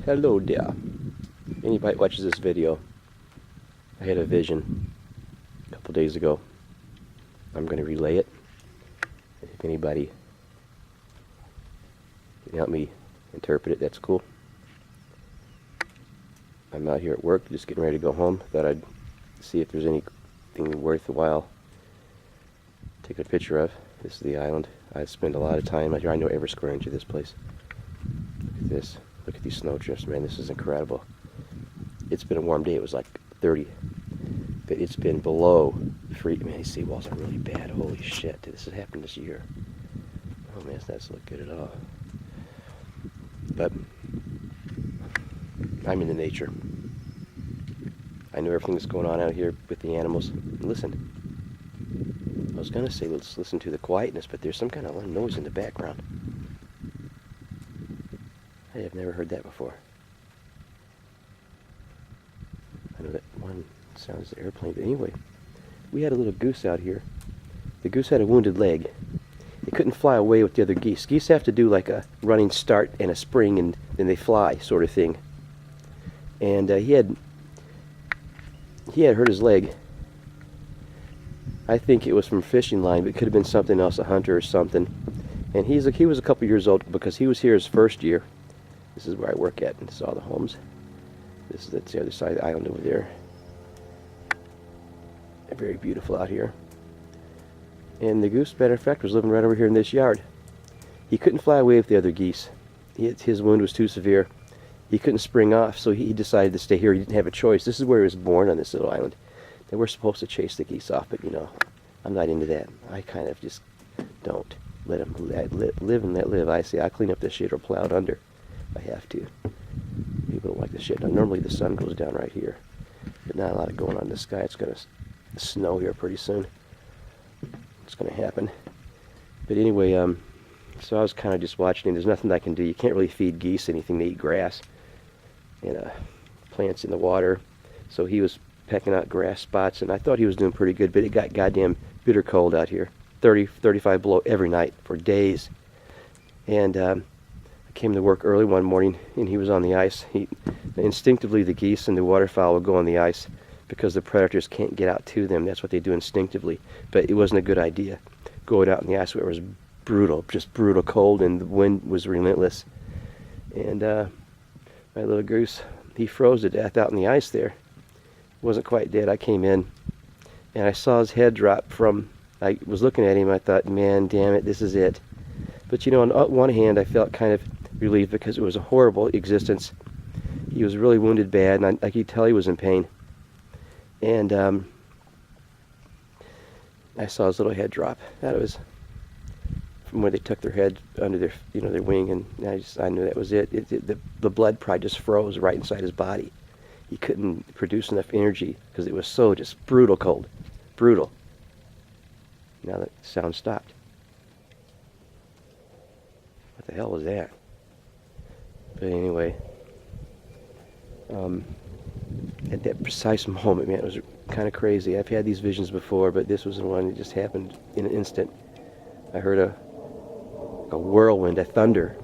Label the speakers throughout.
Speaker 1: Hello there. Anybody watches this video, I had a vision a couple days ago. I'm going to relay it. If anybody can help me interpret it, that's cool. I'm out here at work, just getting ready to go home. Thought I'd see if there's anything worthwhile taking a picture of. This is the island. I spend a lot of time out here. I know every square inch of this place. Look at this. Look at these snowdrifts, man. This is incredible. It's been a warm day. It was like 30. But it's been below freezing. Man, these seawalls are really bad. Holy shit. This has happened this year. Oh, man, it doesn't look good at all. But I'm into nature. I know everything that's going on out here with the animals. Listen. I was going to say let's listen to the quietness, but there's some kind of noise in the background. I have never heard that before. I know that one sounds the airplane, but anyway, we had a little goose out here. The goose had a wounded leg. It couldn't fly away with the other geese. Geese have to do like a running start and a spring, and then they fly, sort of thing. And he had hurt his leg. I think it was from fishing line, but it could have been something else, a hunter or something. And he was a couple years old because he was here his first year. This is where I work at, and saw the homes. That's the other side of the island over there. Very beautiful out here. And the goose, matter of fact, was living right over here in this yard. He couldn't fly away with the other geese. His wound was too severe. He couldn't spring off, so he decided to stay here. He didn't have a choice. This is where he was born, on this little island. They were supposed to chase the geese off, but you know, I'm not into that. I kind of just don't let them live and let live. I say I'll clean up this shit or plow it under if I have to. People don't like the shit. Now, normally the sun goes down right here, but not a lot of going on in the sky. It's going to snow here pretty soon. It's going to happen. But anyway, so I was kind of just watching, and there's nothing I can do. You can't really feed geese anything. They eat grass and plants in the water. So he was pecking out grass spots, and I thought he was doing pretty good, but it got goddamn bitter cold out here. 30, 35 below every night for days. And I came to work early one morning, and he was on the ice. Instinctively, the geese and the waterfowl will go on the ice because the predators can't get out to them. That's what they do instinctively. But it wasn't a good idea going out on the ice where it was brutal, just brutal cold, and the wind was relentless. And my little goose, he froze to death out on the ice there. Wasn't quite dead. I came in, and I saw his head drop from, I was looking at him, I thought, man, damn it, this is it. But you know, on one hand, I felt kind of relieved because it was a horrible existence. He was really wounded bad, and I could tell he was in pain. And I saw his little head drop. That was from where they took their head under their, their wing, and I knew that was it. The blood probably just froze right inside his body. He couldn't produce enough energy because it was so just brutal cold. Brutal. Now that sound stopped. What the hell was that? But anyway, at that precise moment, man, it was kind of crazy. I've had these visions before, but this was the one that just happened in an instant. I heard a whirlwind, a thunder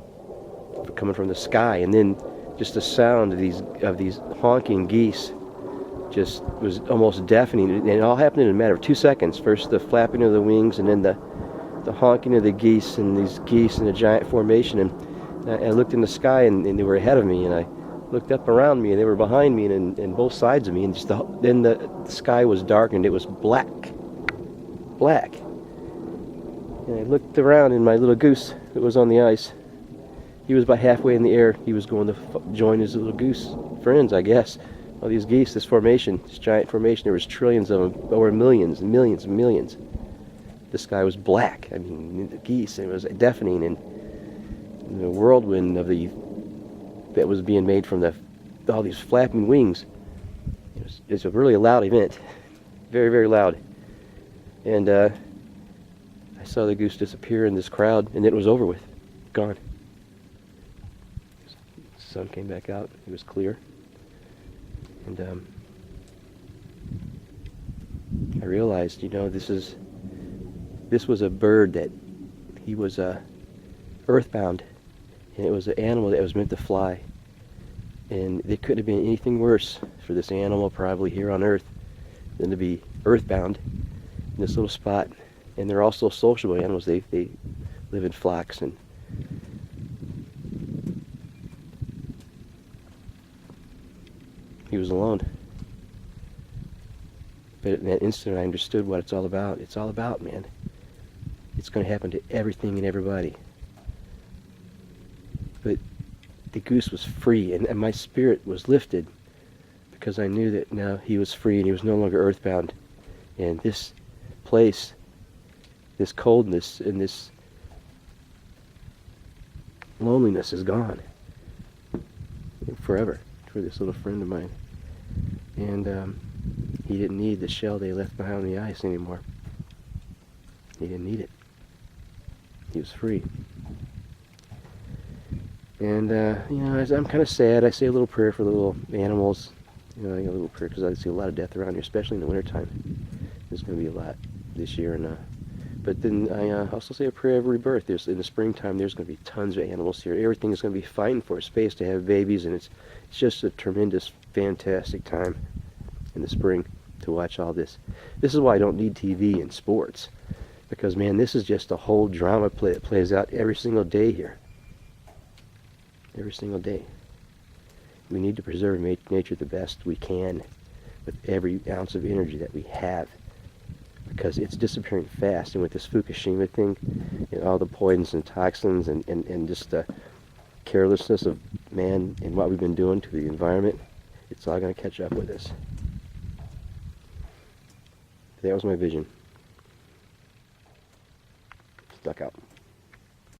Speaker 1: coming from the sky, and then just the sound of these honking geese just was almost deafening. And it all happened in a matter of 2 seconds. First the flapping of the wings, and then the honking of the geese, and these geese in a giant formation. And I looked in the sky, and they were ahead of me, and I looked up around me, and they were behind me and both sides of me. And then the sky was darkened. It was black. And I looked around, and my little goose that was on the ice, he was about halfway in the air. He was going to join his little goose friends, I guess. All these geese, this formation, this giant formation, there was trillions of them, or millions and millions and millions. The sky was black. I mean, the geese, it was deafening, and the whirlwind that was being made from all these flapping wings. It's a really loud event. Very, very loud. And I saw the goose disappear in this crowd, and it was over with. Gone. The sun came back out. It was clear. And I realized, this was a bird that he was earthbound, and it was an animal that was meant to fly. And it couldn't have been anything worse for this animal probably here on Earth than to be earthbound in this little spot. And they're also sociable animals. They live in flocks, and he was alone. But in that instant I understood what it's all about. It's all about, man, it's going to happen to everything and everybody. But the goose was free, and my spirit was lifted because I knew that now he was free and he was no longer earthbound. And this place, this coldness and this loneliness is gone forever for this little friend of mine. And he didn't need the shell they left behind on the ice anymore. He didn't need it. He was free. And you know, I'm kind of sad. I say a little prayer for the little animals. You know, I get a little prayer because I see a lot of death around here, especially in the wintertime. There's going to be a lot this year, and but then I also say a prayer of rebirth. There's in the springtime. There's going to be tons of animals here. Everything is going to be fighting for a space to have babies, and it's just a tremendous, fantastic time in the spring to watch all this. This is why I don't need TV and sports, because man, this is just a whole drama play that plays out every single day here. Every single day. We need to preserve nature the best we can with every ounce of energy that we have, because it's disappearing fast. And with this Fukushima thing, and all the poisons and toxins and just the carelessness of man and what we've been doing to the environment, it's all going to catch up with us. That was my vision. Stuck out.